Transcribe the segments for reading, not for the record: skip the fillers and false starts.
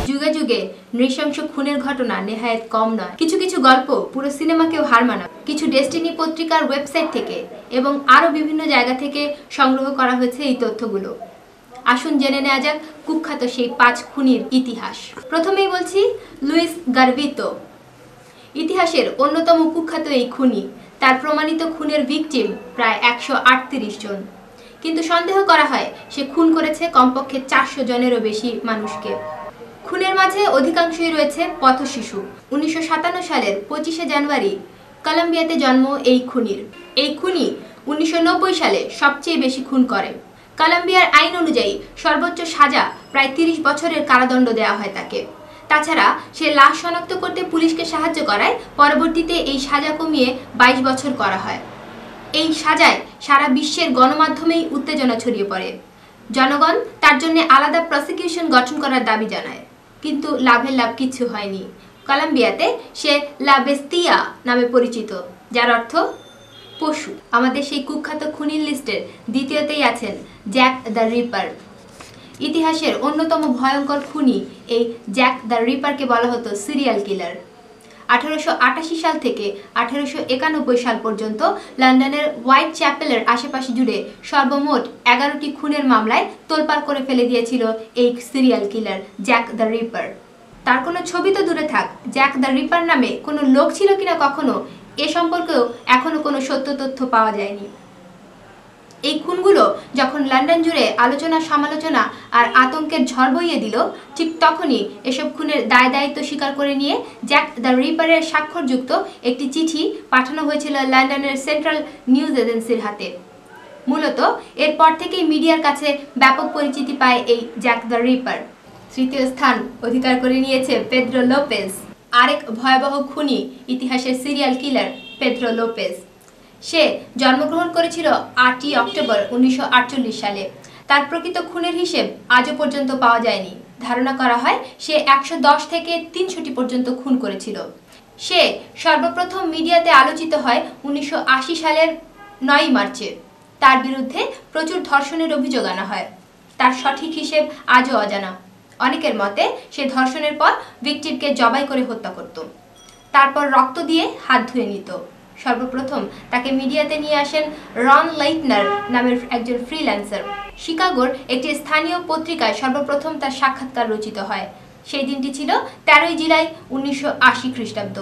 যুগে যুগে নৃশংস খুনের ঘটনা নেহায়েত কম নয়। কিছু কিছু গল্প পুরো সিনেমাকেও হার মানায়। কিছু ডেস্টিনি পত্রিকার ওয়েবসাইট থেকে এবং আরও বিভিন্ন জায়গা থেকে সংগ্রহ করা হয়েছে এই তথ্যগুলো। আসুন জেনে নেওয়া যাক কুখ্যাত সেই 5 খুনির ইতিহাস। প্রথমেই বলছি লুইস গার্ভিতো। ইতিহাসের অন্যতম কুখ্যাত এই খুনি। তার প্রমাণিত খুনের ভিকটিম প্রায় 138 জন, কিন্তু সন্দেহ করা হয় সে খুন করেছে কমপক্ষে 400 জনেরও বেশি মানুষকে। খুনের মাঝে অধিকাংশই রয়েছে পথশিশু। 1957 সালের 25শে জানুয়ারি কলম্বিয়াতে জন্ম এই খুনির। এই খুনি 1990 সালে সবচেয়ে বেশি খুন করে। কলম্বিয়ার আইন অনুযায়ী সর্বোচ্চ সাজা প্রায় 30 বছরের কারাদণ্ড দেওয়া হয় তাকে। তাছাড়া সে লাশ শনাক্ত করতে পুলিশকে সাহায্য করায় পরবর্তীতে এই সাজা কমিয়ে 22 বছর করা হয়। এই সাজায় সারা বিশ্বের গণমাধ্যমেই উত্তেজনা ছড়িয়ে পড়ে। জনগণ তার জন্য আলাদা প্রসিকিউশন গঠন করার দাবি জানায়, কিন্তু লাভের লাভ কিছু হয়নি। কলম্বিয়াতে সে লা বেস্তিয়া নামে পরিচিত, যার অর্থ পশু। আমাদের সেই কুখ্যাত খুনির লিস্টের দ্বিতীয়তেই আছেন জ্যাক দ্য রিপার। ইতিহাসের অন্যতম ভয়ঙ্কর খুনি এই জ্যাক দ্য রিপারকে বলা হতো সিরিয়াল কিলার। 1888 সাল থেকে 1891 সাল পর্যন্ত লন্ডনের হোয়াইট চ্যাপেলের আশেপাশে জুড়ে সর্বমোট 11টি খুনের মামলায় তোলপাড় করে ফেলে দিয়েছিল এই serial killer Jack the Ripper. তার কোনো ছবি তো দূরে থাক, জ্যাক দ্য রিপার নামে কোনো লোক ছিল কিনা কখনো, এ সম্পর্কেও এখনো কোনো সত্য তথ্য পাওয়া যায়নি। এই খুনগুলো যখন লন্ডন জুড়ে আলোচনা সমালোচনা আর আতঙ্কের ঝড় বইয়ে দিল, ঠিক তখনই এসব খুনের দায় দায়িত্ব স্বীকার করে নিয়ে জ্যাক দ্য রিপারের স্বাক্ষরযুক্ত একটি চিঠি পাঠানো হয়েছিল লন্ডনের সেন্ট্রাল নিউজ এজেন্সির হাতে। মূলত এরপর থেকেই মিডিয়ার কাছে ব্যাপক পরিচিতি পায় এই জ্যাক দ্য রিপার। তৃতীয় স্থান অধিকার করে নিয়েছে পেদ্রো লোপেজ, আরেক ভয়াবহ খুনি, ইতিহাসের সিরিয়াল কিলার পেদ্রো লোপেজ। সে জন্মগ্রহণ করেছিল 8ই অক্টোবর 1948 সালে। তার প্রকৃত খুনের হিসেব আজও পর্যন্ত পাওয়া যায়নি। ধারণা করা হয় সে 110 থেকে 300টি পর্যন্ত খুন করেছিল। সে সর্বপ্রথম মিডিয়াতে আলোচিত হয় 1980 সালের 9ই মার্চে। তার বিরুদ্ধে প্রচুর ধর্ষণের অভিযোগ আনা হয়। তার সঠিক হিসেব আজও অজানা। অনেকের মতে সে ধর্ষণের পর ভিকটিমকে জবাই করে হত্যা করত, তারপর রক্ত দিয়ে হাত ধুয়ে নিত। সর্বপ্রথম তাকে মিডিয়াতে নিয়ে আসেন রন লাইটনার নামের একজন ফ্রিল্যান্সার। শিকাগোর একটি স্থানীয় পত্রিকায় সর্বপ্রথম তার সাক্ষাৎকার রচিত হয়। সেই দিনটি ছিল 13ই জুলাই 1980 খ্রিস্টাব্দ।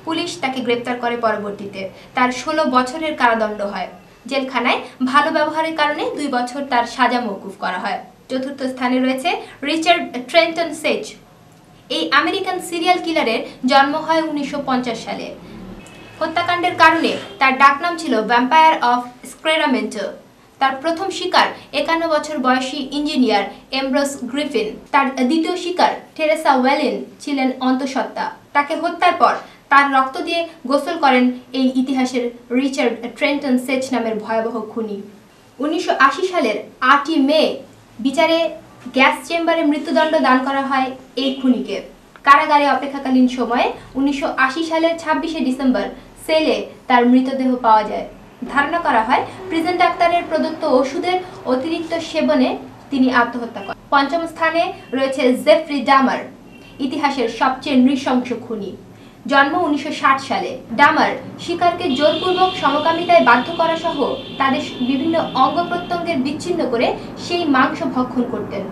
পুলিশ তাকে গ্রেপ্তার করে। পরবর্তীতে তার 16 বছরের কারাদণ্ড হয়। জেলখানায় ভালো ব্যবহারের কারণে 2 বছর তার সাজা মওকুফ করা হয়। চতুর্থ স্থানে রয়েছে রিচার্ড ট্রেন্টন সেজ। এই আমেরিকান সিরিয়াল কিলারের জন্ম হয় 1950 সালে। হত্যাকাণ্ডের কারণে তার ডাকনাম ছিল ভ্যাম্পায়ার অফ স্ক্রেরামেন্টো। তার প্রথম শিকার 51 বছর বয়সী ইঞ্জিনিয়ার এমব্রোস গ্রিফিন। তার দ্বিতীয় শিকার টেরেসা ওয়েলিন ছিলেন অন্তঃসত্ত্বা। তাকে হত্যার পর তার রক্ত দিয়ে গোসল করেন এই ইতিহাসের রিচার্ড ট্রেন্টন সেজ নামের ভয়াবহ খুনি। 1980 সালের 8ই মে বিচারে গ্যাস চেম্বারে মৃত্যুদণ্ড দান করা হয় এই খুনিকে। কারাগারে অপেক্ষাকালীন সময়ে 1980 সালের 26শে ডিসেম্বর সেলে তার মৃতদেহ পাওয়া যায়। ধারণা করা হয় প্রিজন ডাক্তারের প্রদত্ত ওষুধের অতিরিক্ত সেবনে তিনি আত্মহত্যা করেন। পঞ্চম স্থানে রয়েছে জেফ্রি ডামার, ইতিহাসের সবচেয়ে নৃশংস খুনি। জন্ম 1960 সালে। ডামার শিকারকে জোরপূর্বক সমকামিতায় বাধ্য করা সহ তাদের বিভিন্ন অঙ্গ প্রত্যঙ্গের বিচ্ছিন্ন করে সেই মাংস ভক্ষণ করতেন।